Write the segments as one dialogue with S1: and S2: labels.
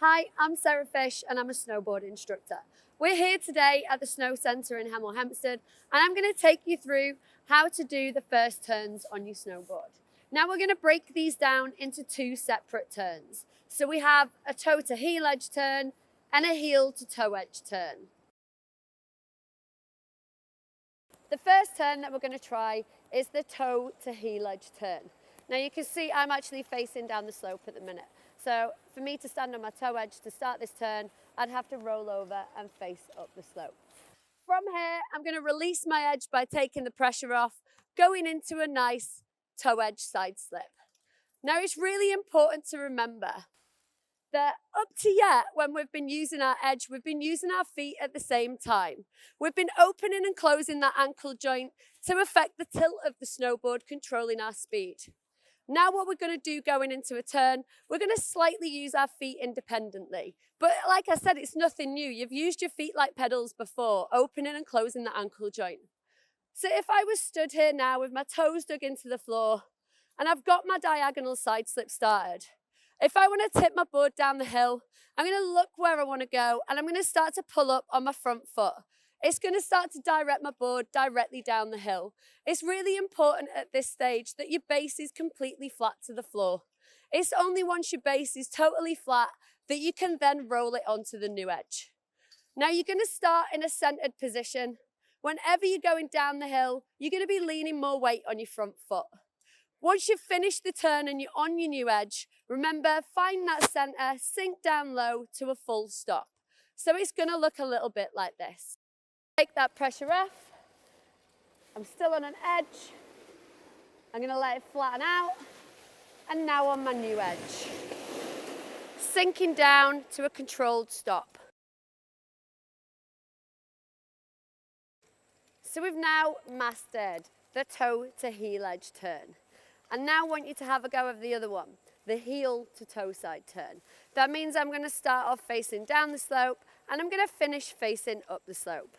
S1: Hi, I'm Sarah Fish and I'm a snowboard instructor. We're here today at the Snow Centre in Hemel Hempstead and I'm going to take you through how to do the first turns on your snowboard. Now we're going to break these down into two separate turns. So we have a toe to heel edge turn and a heel to toe edge turn. The first turn that we're going to try is the toe to heel edge turn. Now you can see I'm actually facing down the slope at the minute. So for me to stand on my toe edge to start this turn, I'd have to roll over and face up the slope. From here, I'm going to release my edge by taking the pressure off, going into a nice toe edge side slip. Now it's really important to remember that up to yet, when we've been using our edge, we've been using our feet at the same time. We've been opening and closing that ankle joint to affect the tilt of the snowboard, controlling our speed. Now what we're going to do going into a turn, we're going to slightly use our feet independently. But like I said, it's nothing new. You've used your feet like pedals before, opening and closing the ankle joint. So if I was stood here now with my toes dug into the floor and I've got my diagonal side slip started, if I want to tip my board down the hill, I'm going to look where I want to go and I'm going to start to pull up on my front foot. It's going to start to direct my board directly down the hill. It's really important at this stage that your base is completely flat to the floor. It's only once your base is totally flat that you can then roll it onto the new edge. Now you're going to start in a centered position. Whenever you're going down the hill, you're going to be leaning more weight on your front foot. Once you've finished the turn and you're on your new edge, remember, find that center, sink down low to a full stop. So it's going to look a little bit like this. Take that pressure off. I'm still on an edge. I'm going to let it flatten out. And now on my new edge. Sinking down to a controlled stop. So we've now mastered the toe to heel edge turn. And now I want you to have a go of the other one, the heel to toe side turn. That means I'm going to start off facing down the slope and I'm going to finish facing up the slope.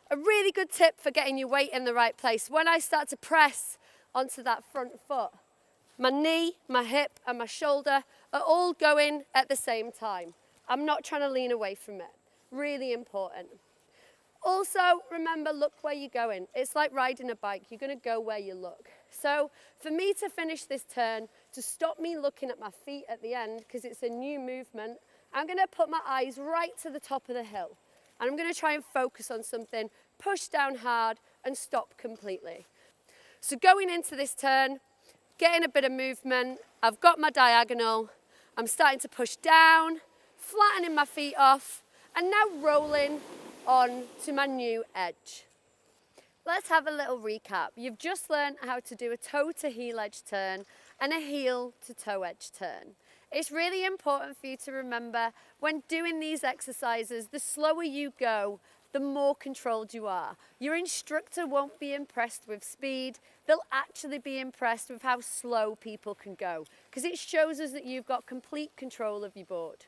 S1: A really good tip for getting your weight in the right place. When I start to press onto that front foot, my knee, my hip and my shoulder are all going at the same time. I'm not trying to lean away from it. Really important. Also, remember, look where you're going. It's like riding a bike. You're going to go where you look. So for me to finish this turn, to stop me looking at my feet at the end, because it's a new movement, I'm going to put my eyes right to the top of the hill. And I'm going to try and focus on something, push down hard and stop completely. So going into this turn, getting a bit of movement, I've got my diagonal, I'm starting to push down, flattening my feet off, and now rolling on to my new edge. Let's have a little recap. You've just learned how to do a toe to heel edge turn and a heel to toe edge turn. It's really important for you to remember when doing these exercises, the slower you go, the more controlled you are. Your instructor won't be impressed with speed. They'll actually be impressed with how slow people can go because it shows us that you've got complete control of your board.